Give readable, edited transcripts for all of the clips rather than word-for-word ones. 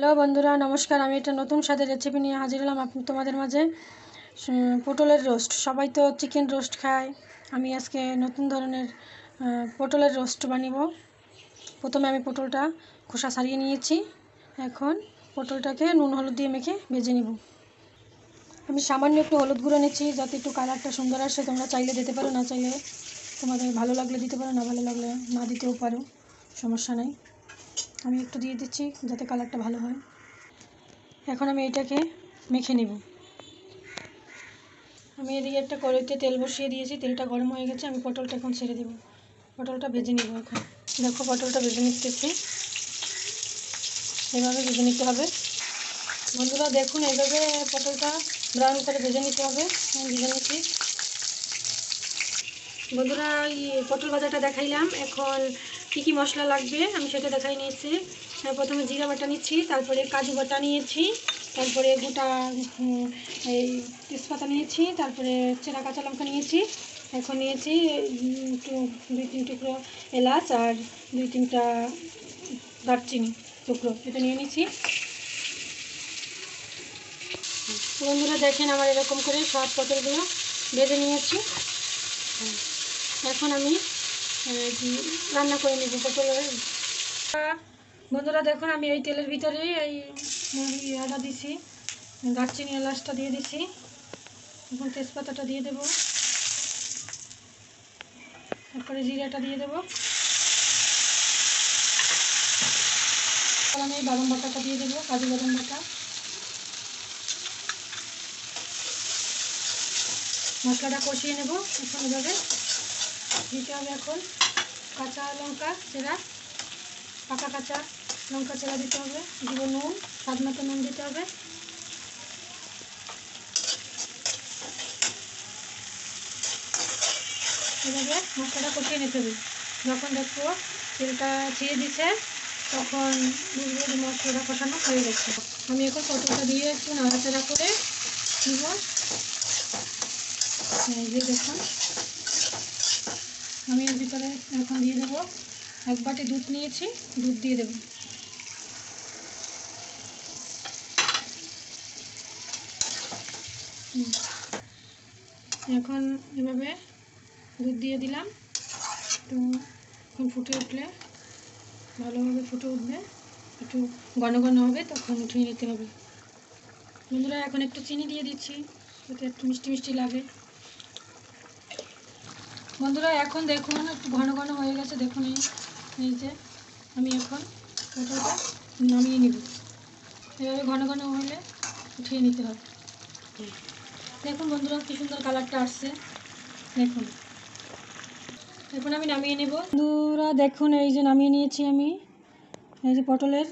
Hello বন্ধুরা, নমস্কার। আমি একটা নতুন স্বাদের রেসিপি নিয়ে হাজির হলাম তোমাদের মাঝে। পটলের রোস্ট। সবাই তো চিকেন রোস্ট খায়, আমি আজকে নতুন ধরনের পটলের রোস্ট বানাবো। প্রথমে আমি পটলটা খোসা ছাড়িয়ে নিয়েছি। এখন পটলটাকে নুন হলুদ দিয়ে মেখে ভেজে নিব। আমি সামান্য একটু হলুদ গুঁড়ো নিচ্ছি যাতে একটু কালারটা সুন্দর আসে। তোমরা চাইলে দিতে পারো, না চাইলে তোমাদের ভালো লাগলে দিতে পারো, না ভালো লাগলে না দিতেও পারো, সমস্যা নেই। আমি একটু দিয়ে দিচ্ছি যাতে কালারটা ভালো হয়। এখন আমি এটাকে মেখে নেব। আমি এদিকে একটা কড়াইতে তেল বসিয়ে দিয়েছি, তেলটা গরম হয়ে গেছে। আমি পটলটা এখন ছেড়ে দেব, পটলটা ভেজে নেব। এখন দেখো পটলটা ভেজে নিতেছি, এভাবে ভেজে নিতে হবে বন্ধুরা। দেখুন এইভাবে পটলটা ব্রাউন করে ভেজে নিতে হবে। আমি ভেজে নিচ্ছি বন্ধুরা। এই পটল ভাজাটা দেখাইলাম, এখন কী কী মশলা লাগবে আমি সেটা দেখাই নিয়েছি। প্রথমে জিরা বাটা নিচ্ছি, তারপরে কাজু বাটা নিয়েছি, তারপরে গোটা এই তেজপাতা নিয়েছি, তারপরে চেরা কাঁচা লঙ্কা নিয়েছি। এখন নিয়েছি দুই তিন টুকরো এলাচ আর দুই তিনটা দারচিনি টুকরো, এটা নিয়ে নিচ্ছি। বন্ধুরা দেখেন আমার এরকম করে সব পটলগুলো ভেজে নিয়েছি। এখন আমি রান্না করে নেব পটলের। বন্ধুরা দেখুন আমি এই তেলের ভিতরে এই আদা দিছি, দারচিনি এলাচটা দিয়ে দিছি। এখন তেজপাতাটা দিয়ে দেব, তারপরে জিরাটা দিয়ে দেব। আমি বাদাম বাটাটা দিয়ে দেবো, কাজু বাদাম বাটা। মশলাটা কষিয়ে নেব। এখন এভাবে দিতে হবে। এখন কাঁচা লঙ্কা চেরা, পাকা কাঁচা লঙ্কা চেরা দিতে হবে। দিব নুন, স্বাদ মতো নুন দিতে হবে। এভাবে মশলাটা কষিয়ে নিতে হবে। যখন দেখবো তেলটা ছেড়ে দিচ্ছে তখন বুঝবো যে মশলাটা কষানো হয়ে গেছে। আমি এখন পটলটা দিয়ে একটু নাড়াচাড়া করে নিব। এই যে দেখুন আমি এর ভিতরে এখন দিয়ে দেবো এক বাটি দুধ নিয়েছি, দুধ দিয়ে দেব। এখন এভাবে দুধ দিয়ে দিলাম। একটু এখন ফুটে উঠলে, ভালোভাবে ফুটে উঠবে, একটু ঘন ঘন হবে, তখন উঠিয়ে নিতে হবে বন্ধুরা। এখন একটু চিনি দিয়ে দিচ্ছি যাতে একটু মিষ্টি মিষ্টি লাগে বন্ধুরা। এখন দেখুন একটু ঘন ঘন হয়ে গেছে। দেখুন এই যে আমি এখন পটলটা নামিয়ে নিব। এভাবে ঘন ঘন হলে উঠিয়ে নিতে হবে। দেখুন বন্ধুরা কি সুন্দর কালারটা আসছে। দেখুন এখন আমি নামিয়ে নেব বন্ধুরা। দেখুন এই যে নামিয়ে নিয়েছি আমি, এই যে পটলের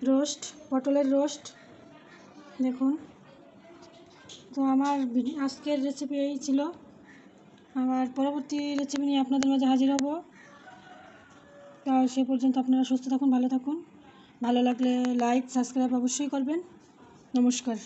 রোস্ট, পটলের রোস্ট দেখুন। তো আমার আজকের রেসিপি এই ছিল। আবার পরবর্তী রেসিপি নিয়ে আপনাদের মাঝে হাজির হব। তা সে পর্যন্ত আপনারা সুস্থ থাকুন, ভালো থাকুন। ভালো লাগলে লাইক সাবস্ক্রাইব অবশ্যই করবেন। নমস্কার।